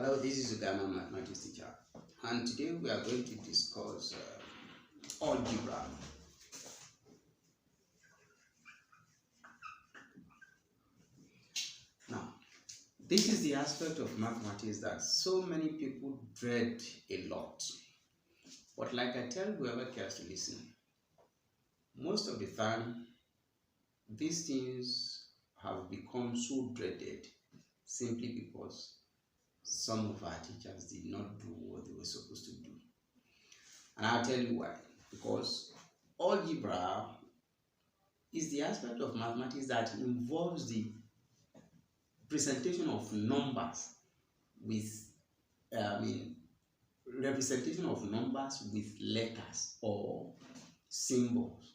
Hello, this is Ugama mathematics teacher, and today we are going to discuss algebra. Now, this is the aspect of mathematics that so many people dread a lot. But like I tell whoever cares to listen, most of the time, these things have become so dreaded simply because some of our teachers did not do what they were supposed to do. And I'll tell you why. Because algebra is the aspect of mathematics that involves the presentation of numbers with, representation of numbers with letters or symbols.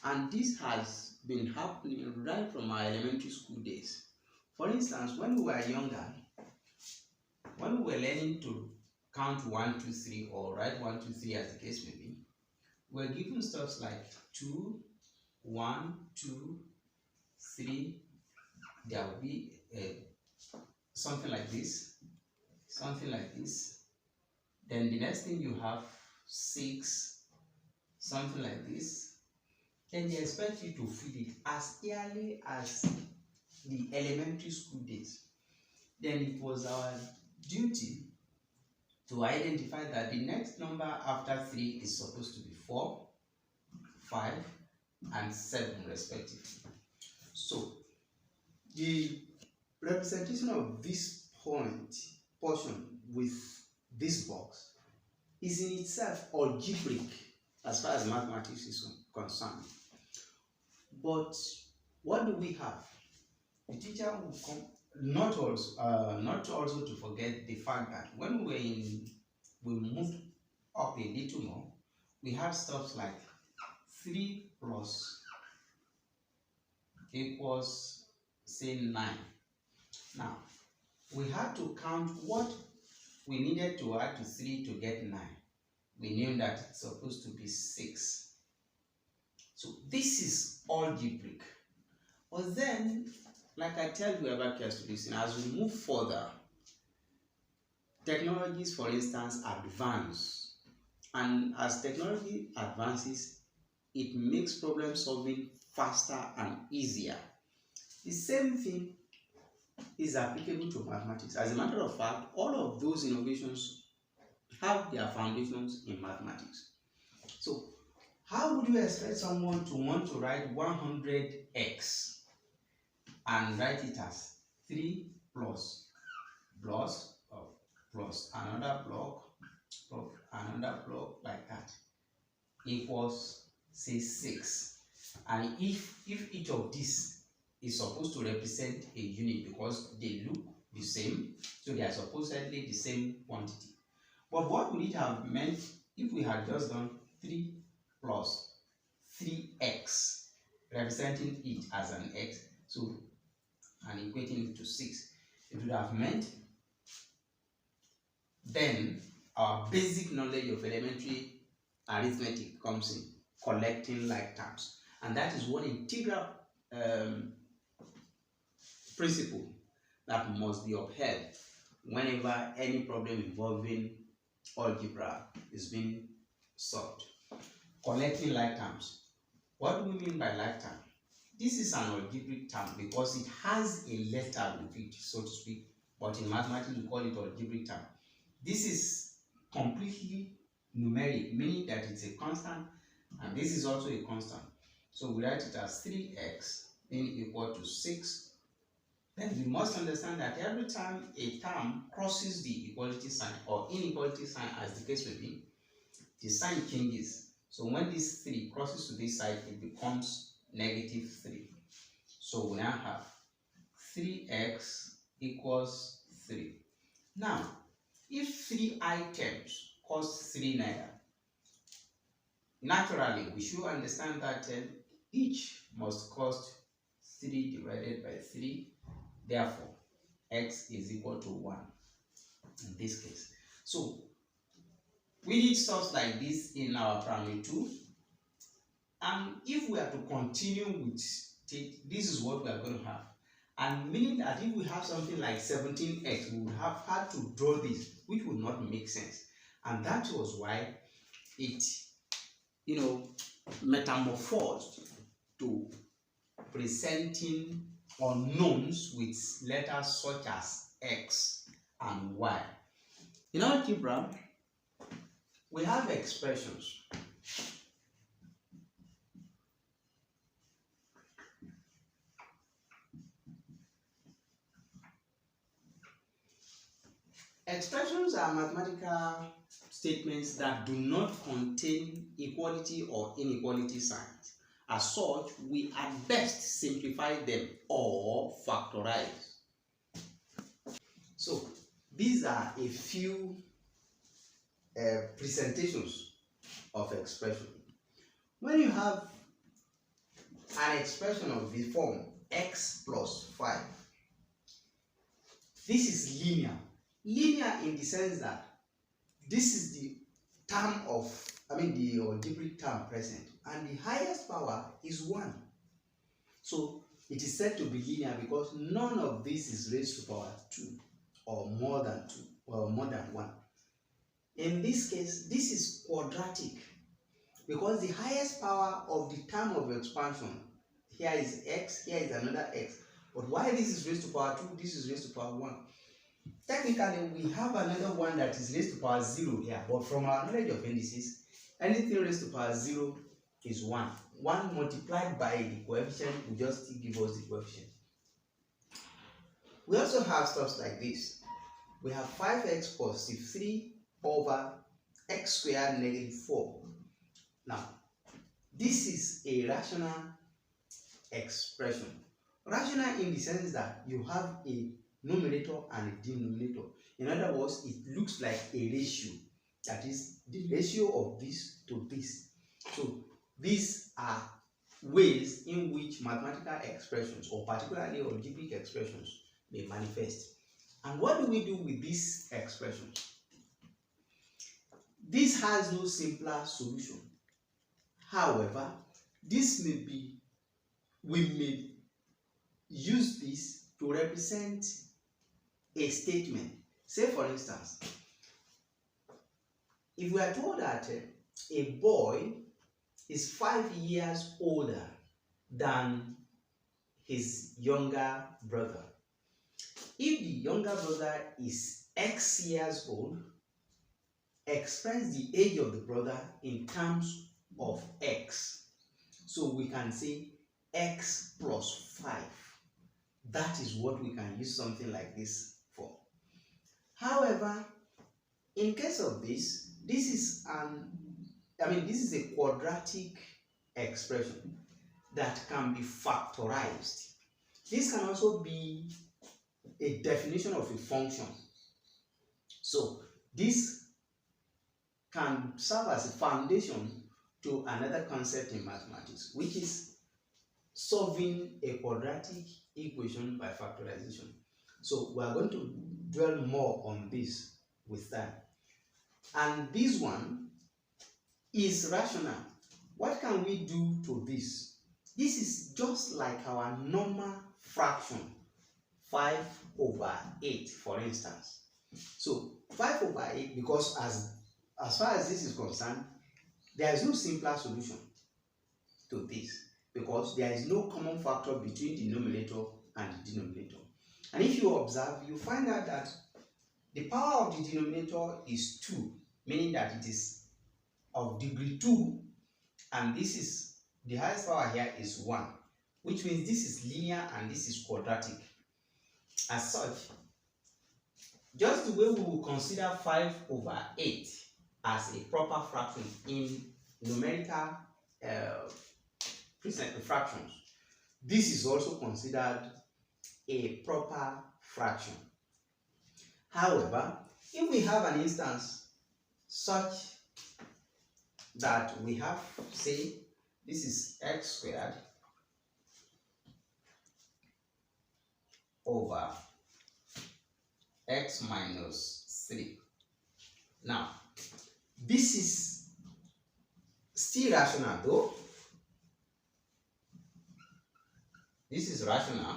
And this has been happening right from our elementary school days. For instance, when we were younger, when we were learning to count 1, 2, 3 or write 1, 2, 3 as the case may be, we were given stuff like 2, 1, 2, 3. There will be something like this, Then the next thing you have 6, something like this. Then they expect you to feed it as early as the elementary school days. Then it was our duty to identify that the next number after 3 is supposed to be 4, 5, and 7 respectively. So the representation of this portion with this box is in itself algebraic as far as mathematics is concerned. But what do we have? The teacher will come, not also to forget the fact that when we moved up a little more, we have stuff like 3 plus equals, say, 9. Now, we had to count what we needed to add to 3 to get 9. We knew that it's supposed to be 6. So this is algebraic. But then, like I tell whoever cares to listen, as we move further, technologies, for instance, advance. And as technology advances, it makes problem solving faster and easier. The same thing is applicable to mathematics. As a matter of fact, all of those innovations have their foundations in mathematics. So, how would you expect someone to want to write 100x and write it as 3 plus another block like that equals, say, 6? And if each of these is supposed to represent a unit because they look the same, so they are supposedly the same quantity. But what would it have meant if we had just done 3 plus 3x, representing it as an x, so and equating it to 6? It would have meant then our basic knowledge of elementary arithmetic comes in, collecting like terms. And that is one integral principle that must be upheld whenever any problem involving algebra is being solved. Collecting like terms. What do we mean by like term? This is an algebraic term because it has a letter with it, so to speak, but in mathematics we call it algebraic term. This is completely numeric, meaning that it's a constant, and this is also a constant. So we write it as 3x being equal to 6. Then we must understand that every time a term crosses the equality sign or inequality sign, as the case may be, the sign changes. So when this 3 crosses to this side, it becomes -3. So we now have 3x equals 3. Now, if 3 items cost 3 naira, naturally we should understand that each must cost 3 divided by 3. Therefore, x is equal to 1 in this case. So we need stuff like this in our primary 2. And if we are to continue with it, this is what we are going to have. And meaning that if we have something like 17x, we would have had to draw this, which would not make sense. And that was why it, metamorphosed to presenting unknowns with letters such as x and y. In algebra, we have expressions. Expressions are mathematical statements that do not contain equality or inequality signs. As such, we at best simplify them or factorize. So, these are a few presentations of expression. When you have an expression of the form x plus 5, this is linear. Linear in the sense that this is the term of, the algebraic term present, and the highest power is 1. So it is said to be linear because none of this is raised to power 2 or more than 2 or more than 1. In this case, this is quadratic because the highest power of the term of expansion, here is x, here is another x. But why this is raised to power 2, this is raised to power 1. Technically, we have another one that is raised to power 0 here, but from our knowledge of indices, anything raised to power 0 is 1. 1 multiplied by the coefficient will just give us the coefficient. We also have stuff like this. We have 5x positive 3 over x squared negative 4. Now, this is a rational expression. Rational in the sense that you have a numerator and a denominator. In other words, it looks like a ratio. That is the ratio of this to this. So these are ways in which mathematical expressions, or particularly algebraic expressions, may manifest. And what do we do with these expressions? This has no simpler solution. However, we may use this to represent a statement. Say for instance, if we are told that a boy is 5 years older than his younger brother, if the younger brother is x years old, express the age of the brother in terms of x. So we can say x plus 5. That is what we can use something like this for. However, in case of this is a quadratic expression that can be factorized. This can also be a definition of a function. So this can serve as a foundation to another concept in mathematics, which is solving a quadratic equation by factorization. So we are going to dwell more on this with time. And this one is rational. What can we do to this? This is just like our normal fraction, 5 over 8, for instance. So 5 over 8, because as far as this is concerned, there is no simpler solution to this, because there is no common factor between the numerator and the denominator. And if you observe, you find out that the power of the denominator is 2, meaning that it is of degree 2, and this is the highest power here is 1, which means this is linear and this is quadratic. As such, just the way we will consider 5 over 8 as a proper fraction in numerical fractions, this is also considered a proper fraction. However, if we have an instance such that we have, say, this is x squared over x minus 3. Now, this is still rational though. This is rational,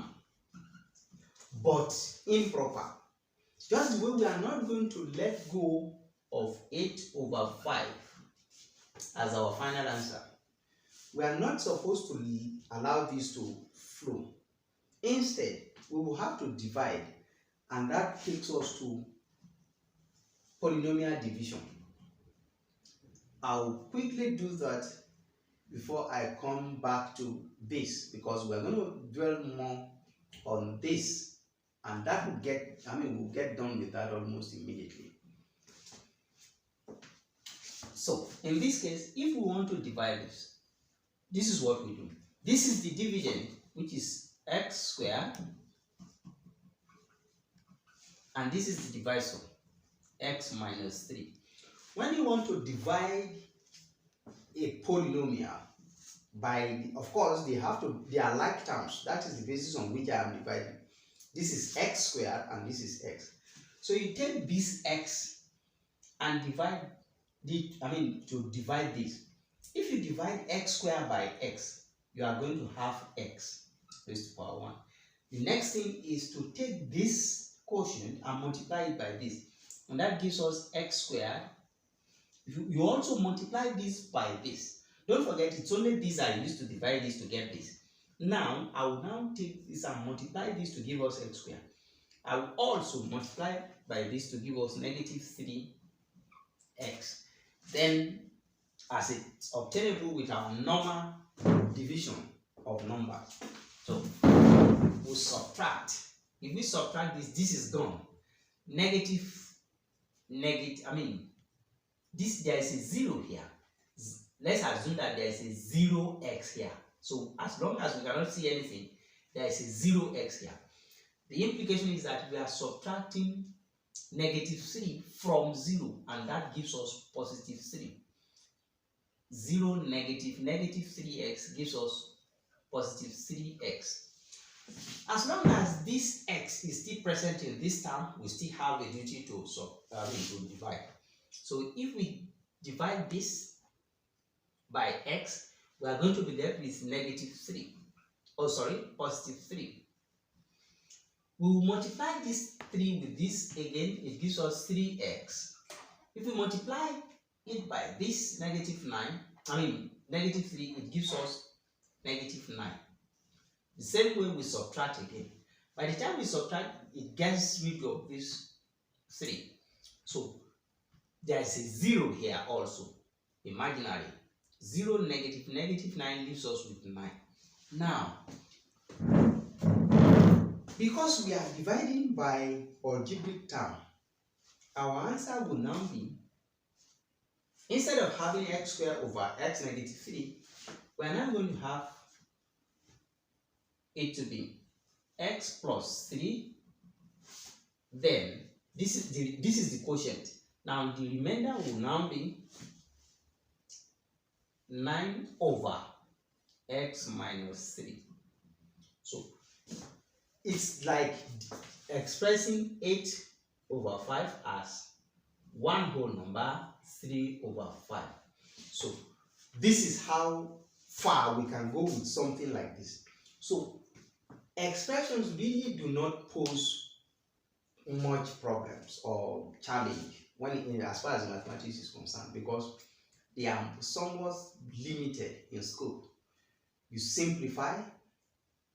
but improper. Just the way we are not going to let go of 8/5 as our final answer. We are not supposed to allow this to flow. Instead, we will have to divide, and that takes us to polynomial division. I'll quickly do that before I come back to this, because we're going to dwell more on this, and that will we'll get done with that almost immediately. So in this case, if we want to divide this is what we do. This is the dividend, which is x squared, and this is the divisor, x minus 3. When you want to divide a polynomial by, of course, they are like terms. That is the basis on which I am dividing. This is x squared and this is x. So you take this x and divide to divide this. If you divide x squared by x, you are going to have x raised to the power 1. The next thing is to take this quotient and multiply it by this, and that gives us x squared. You also multiply this by this. Don't forget, it's only this I used to divide this to get this. Now, I will now take this and multiply this to give us x squared. I will also multiply by this to give us negative 3x. Then, as it's obtainable with our normal division of numbers, so we'll subtract. If we subtract this, this is gone. There is a 0 here. Let's assume that there is a 0x here. So as long as we cannot see anything, there is a 0x here. The implication is that we are subtracting negative 3 from 0, and that gives us positive 3. 0 negative 3x gives us positive 3x. As long as this x is still present in this term, we still have a duty to divide. So if we divide this by x, we are going to be left with positive 3. We will multiply this 3 with this again, it gives us 3x. If we multiply it by this negative 3, it gives us negative 9. The same way we subtract again. By the time we subtract, it gets rid of this 3. So there is a 0 here also, imaginary. 0 negative 9 leaves us with 9. Now, because we are dividing by algebraic term, our answer will now be, instead of having x squared over x negative 3, we are now going to have it to be x plus 3. Then this is the quotient. Now the remainder will now be 9 over x minus 3. So it's like expressing 8/5 as one whole number, 3/5. So this is how far we can go with something like this. So expressions really do not pose much problems or challenge as far as mathematics is concerned, because they are somewhat limited in scope. You simplify,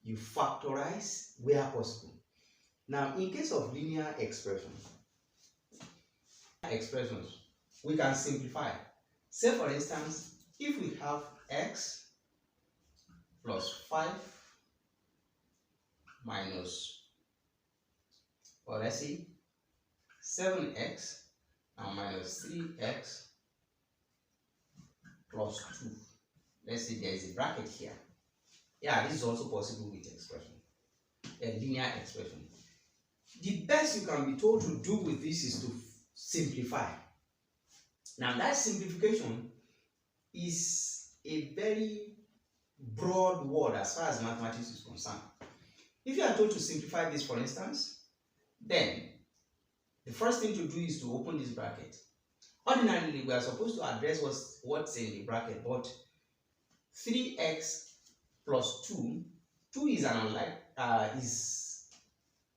you factorize where possible. Now, in case of linear expressions, we can simplify. Say, for instance, if we have x plus 5 minus, or let's say 7x and minus 3x plus 2. Let's say there is a bracket here. Yeah, this is also possible with expression, a linear expression. The best you can be told to do with this is to simplify. Now, that simplification is a very broad word as far as mathematics is concerned. If you are told to simplify this, for instance, then the first thing to do is to open this bracket. Ordinarily, we are supposed to address what's in the bracket, but 3x plus 2 is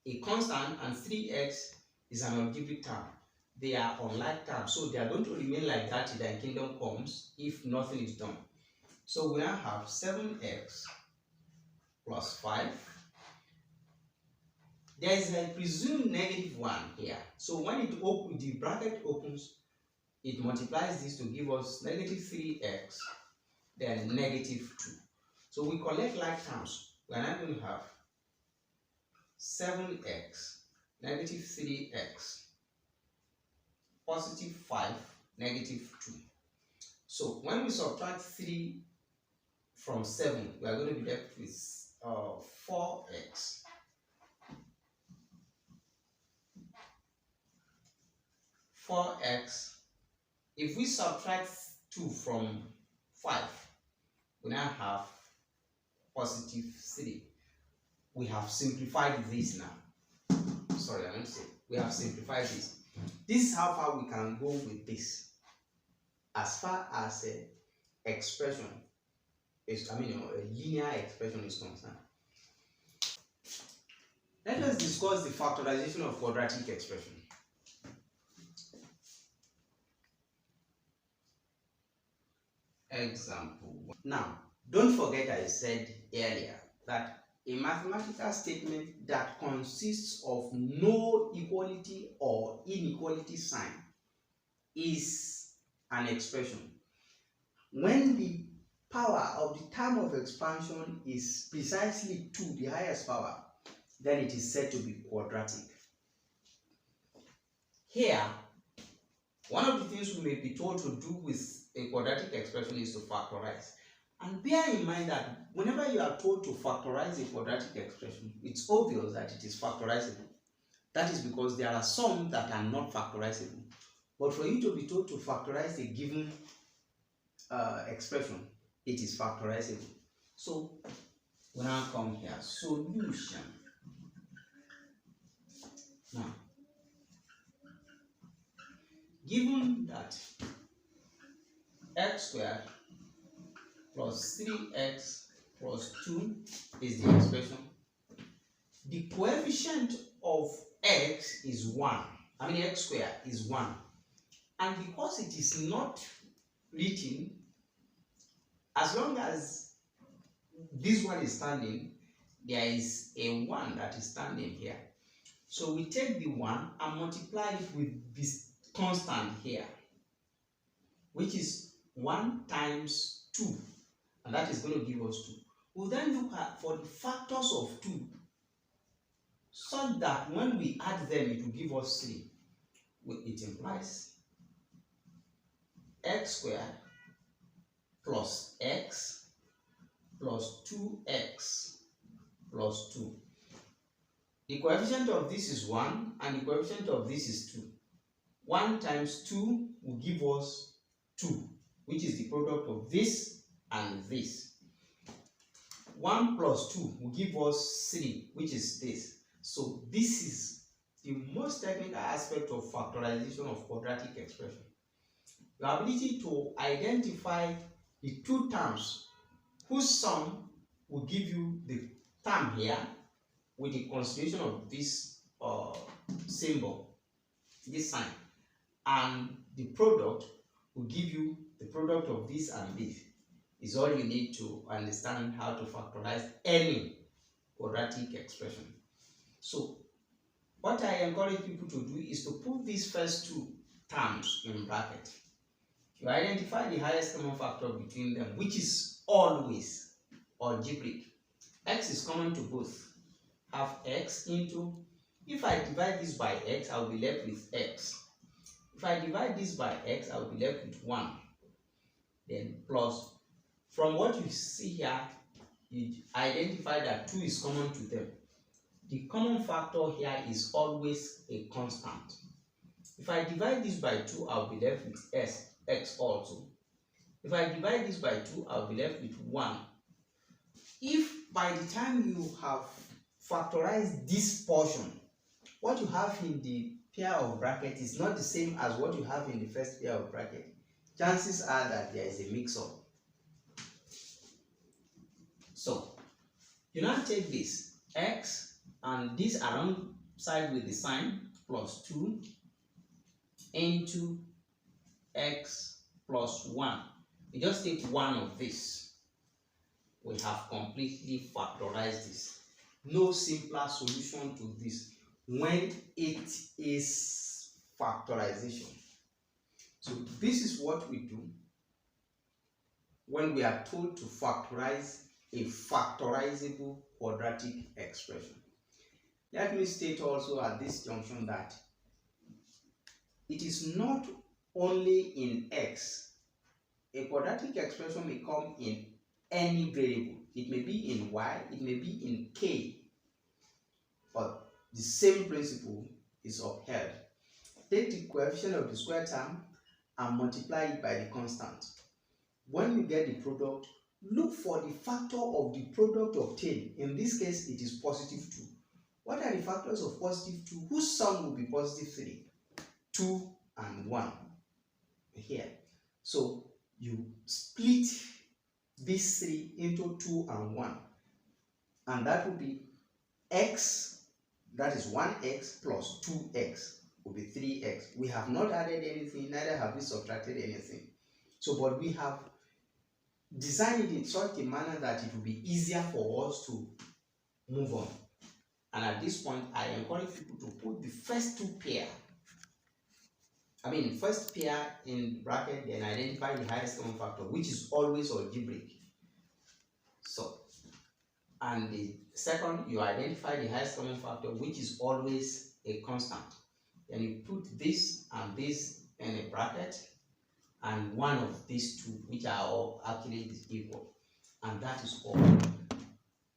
a constant and 3x is an algebraic term. They are unlike terms, so they are going to remain like that till their kingdom comes if nothing is done. So we now have 7x plus 5. There is a presumed -1 here. So when the bracket opens, it multiplies this to give us -3x, then -2. So we collect like terms. We are now going to have 7x, -3x, +5, -2. So when we subtract 3 from 7, we are going to be left with 4x. 4x. If we subtract 2 from 5, we now have +3. We have simplified this now. Sorry, I meant to say we have simplified this. This is how far we can go with this. As far as a expression is, a linear expression is concerned. Let us discuss the factorization of quadratic expression. Example. Now, don't forget I said earlier that a mathematical statement that consists of no equality or inequality sign is an expression. When the power of the term of expansion is precisely 2, the highest power, then it is said to be quadratic. Here, one of the things we may be told to do with a quadratic expression is to factorize. And bear in mind that whenever you are told to factorize a quadratic expression, it's obvious that it is factorizable. That is because there are some that are not factorizable. But for you to be told to factorize a given expression, it is factorizable. So we now come here, solution. Now, given that x squared plus 3x plus 2 is the expression, the coefficient of x is 1. X squared is 1. And because it is not written, as long as this one is standing, there is a 1 that is standing here. So we take the 1 and multiply it with this constant here, which is 1 times 2, and that is going to give us 2. We'll then look at for the factors of 2, such that when we add them, it will give us 3. It implies x squared plus x plus 2x plus 2. The coefficient of this is 1 and the coefficient of this is 2. 1 times 2 will give us 2, which is the product of this and this. 1 plus 2 will give us 3, which is this. So this is the most technical aspect of factorization of quadratic expression. The ability to identify the two terms whose sum will give you the term here with the consideration of this symbol, this sign, and the product will give you the product of this and this, is all you need to understand how to factorize any quadratic expression. So what I encourage people to do is to put these first two terms in bracket. You identify the highest common factor between them, which is always algebraic. X is common to both. Have x into, if I divide this by x, I will be left with x. If I divide this by x, I will be left with 1. Then plus, from what you see here, you identify that 2 is common to them. The common factor here is always a constant. If I divide this by 2, I will be left with x also. If I divide this by 2, I will be left with 1. If by the time you have factorized this portion, what you have in the pair of bracket is not the same as what you have in the first pair of bracket, chances are that there is a mix-up. So you now take this x and this alongside with the sign plus 2 into x plus 1. We just take one of this. We have completely factorized this. No simpler solution to this when it is factorization. So this is what we do when we are told to factorize a factorizable quadratic expression. Let me state also at this junction that it is not only in x. A quadratic expression may come in any variable. It may be in y, it may be in k, but the same principle is upheld. Take the coefficient of the square term and multiply it by the constant. When you get the product, look for the factor of the product obtained. In this case, it is positive 2. What are the factors of positive 2? Whose sum will be positive 3? 2 and 1 here. So you split these 3 into 2 and 1, and that will be x, that is 1x plus 2x will be 3x. We have not added anything, neither have we subtracted anything. So, but we have designed it in such a manner that it will be easier for us to move on. And at this point, I encourage people to put the first pair in bracket, then identify the highest common factor, which is always algebraic. So, and the second, you identify the highest common factor, which is always a constant. Then you put this and this in a bracket, and one of these two, which are all actually equal. And that is all.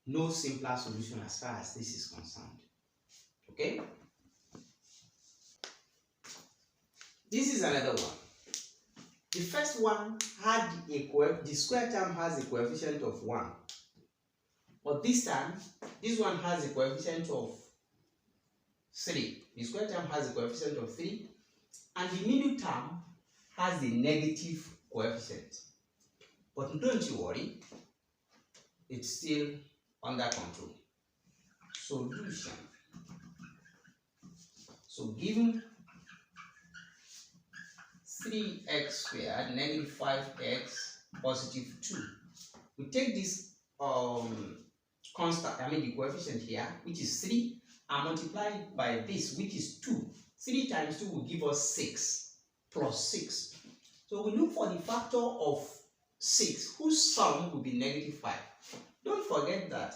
No simpler solution as far as this is concerned. Okay? This is another one. The first one had the square term has a coefficient of 1. But this time, this one has a coefficient of 3. The square term has a coefficient of 3. And the middle term has a negative coefficient. But don't you worry, it's still under control. Solution. So given 3x squared negative 5x positive 2, we take this the coefficient here, which is 3, and multiply it by this, which is 2. 3 times 2 will give us 6 plus 6. So we look for the factor of 6, whose sum will be negative 5. Don't forget that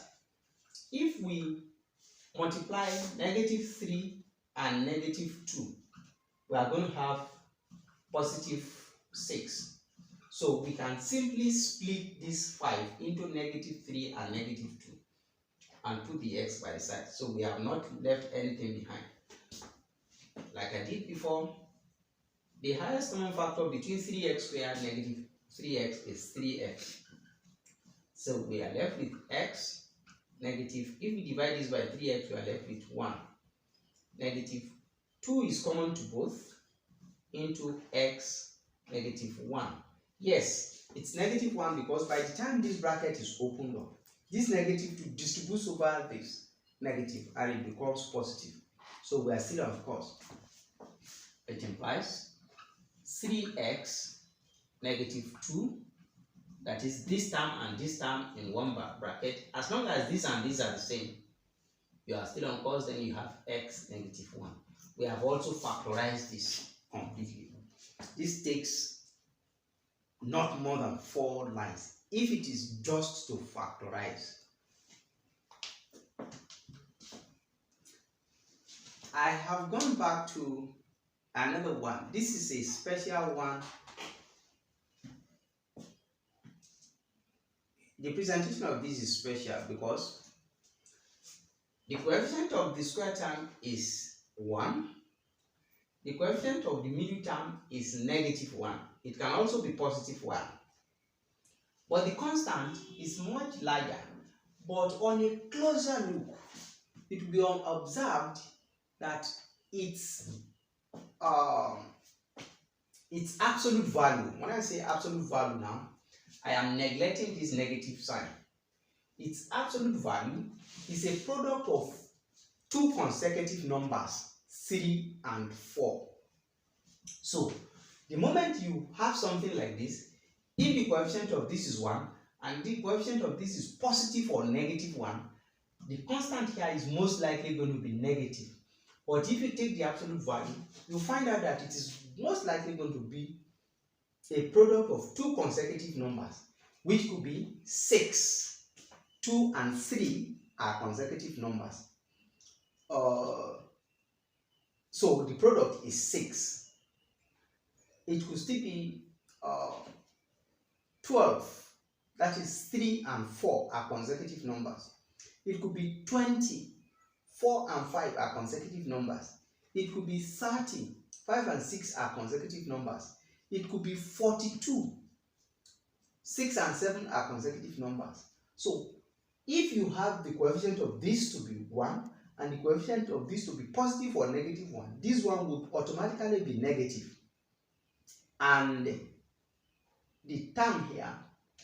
if we multiply negative 3 and negative 2, we are going to have positive 6. So we can simply split this 5 into negative 3 and negative 2 and put the x by the side. So we have not left anything behind. Like I did before, the highest common factor between 3x squared and negative 3x is 3x. So we are left with x negative. If we divide this by 3x, we are left with 1. Negative 2 is common to both, into x negative 1. Yes, it's negative 1 because by the time this bracket is opened up, this negative 2 distributes over this negative and it becomes positive. So we are still on course. It implies 3x negative 2, that is this term and this term in one bracket. As long as this and this are the same, you are still on course, then you have x negative 1. We have also factorized this completely. This takes not more than 4 lines if it is just to factorize. I have gone back to another one. This is a special one. The presentation of this is special because the coefficient of the square term is 1. The coefficient of the middle term is negative 1. It can also be positive 1. But the constant is much larger. But on a closer look, it will be observed that its absolute value, when I say absolute value now, I am neglecting this negative sign. Its absolute value is a product of two consecutive numbers, 3 and 4. So the moment you have something like this, if the coefficient of this is 1 and the coefficient of this is positive or negative 1, the constant here is most likely going to be negative. But if you take the absolute value, you'll find out that it is most likely going to be a product of two consecutive numbers, which could be 6. 2 and 3 are consecutive numbers. So the product is 6. It could still be 12. That is 3 and 4 are consecutive numbers. It could be 20. 4 and 5 are consecutive numbers. It could be 30. 5 and 6 are consecutive numbers. It could be 42. 6 and 7 are consecutive numbers. So if you have the coefficient of this to be 1 and the coefficient of this to be positive or negative 1, this one would automatically be negative. And the term here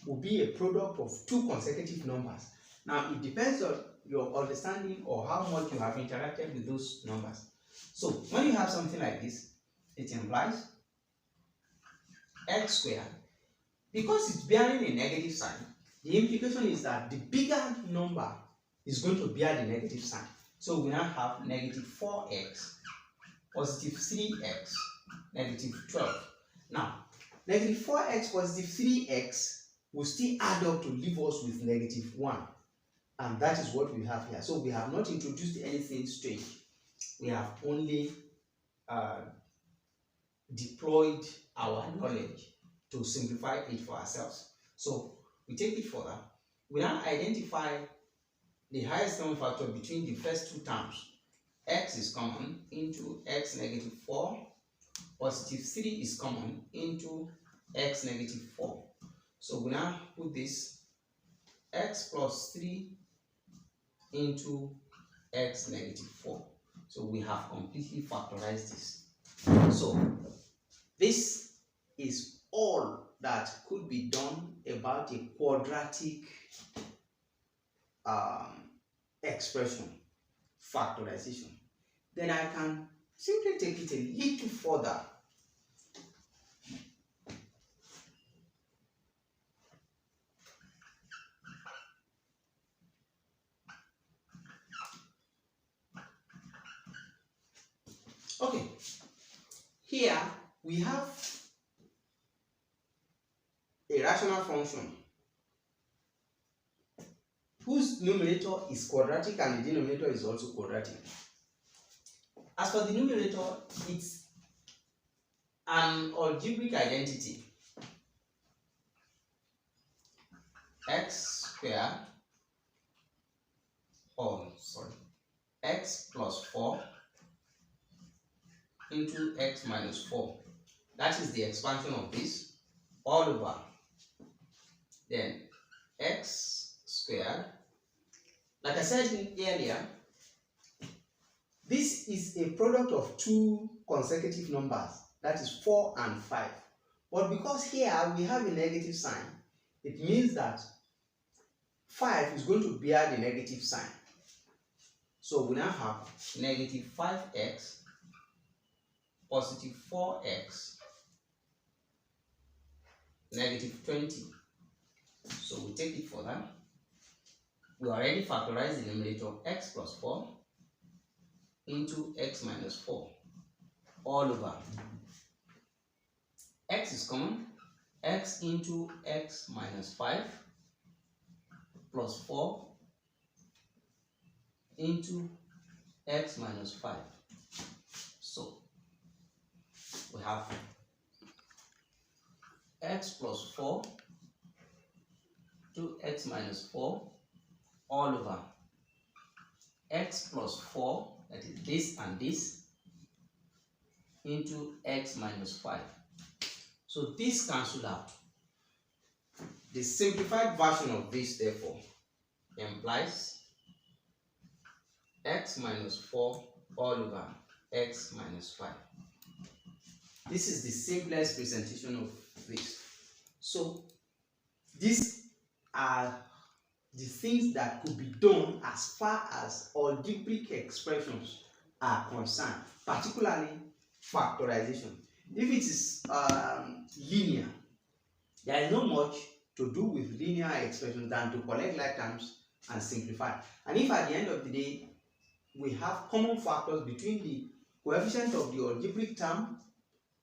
will be a product of two consecutive numbers. Now, it depends on your understanding or how much you have interacted with those numbers. So, when you have something like this, it implies x squared. Because it's bearing a negative sign, the implication is that the bigger number is going to bear the negative sign. So, we now have negative 4x, positive 3x, negative 12. Now, negative 4x, positive 3x will still add up to leave us with negative 1. And that is what we have here. So we have not introduced anything strange. We have only deployed our knowledge to simplify it for ourselves. So we take it further. We now identify the highest common factor between the first two terms. X is common into x negative 4. Positive 3 is common into x negative 4. So we now put this x plus 3 into x negative 4. So we have completely factorized this. So this is all that could be done about a quadratic expression, factorization. Then I can simply take it a little further. Okay, here we have a rational function whose numerator is quadratic and the denominator is also quadratic. As for the numerator, it's an algebraic identity. X plus 4 into x minus 4. That is the expansion of this all over. Then x squared. Like I said earlier, this is a product of two consecutive numbers, that is 4 and 5. But because here we have a negative sign, it means that 5 is going to bear the negative sign. So we now have negative 5x, positive 4x, negative 20. So we take it further. We already factorized the numerator x plus 4 into x minus 4 all over. X is common. X into x minus 5 plus 4 into x minus 5. So we have x plus 4 to x minus 4 all over x plus 4, that is this and this, into x minus 5. So this cancels out. The simplified version of this, therefore, implies x minus 4 all over x minus 5. This is the simplest presentation of this. So these are the things that could be done as far as algebraic expressions are concerned, particularly factorization. If it is linear, there is not much to do with linear expressions than to collect like terms and simplify. And if at the end of the day we have common factors between the coefficient of the algebraic term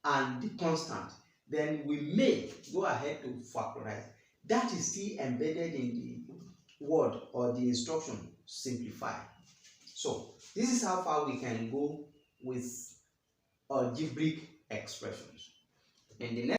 and the constant, then we may go ahead to factorize. That is still embedded in the word or the instruction simplify. So this is how far we can go with algebraic expressions. In the next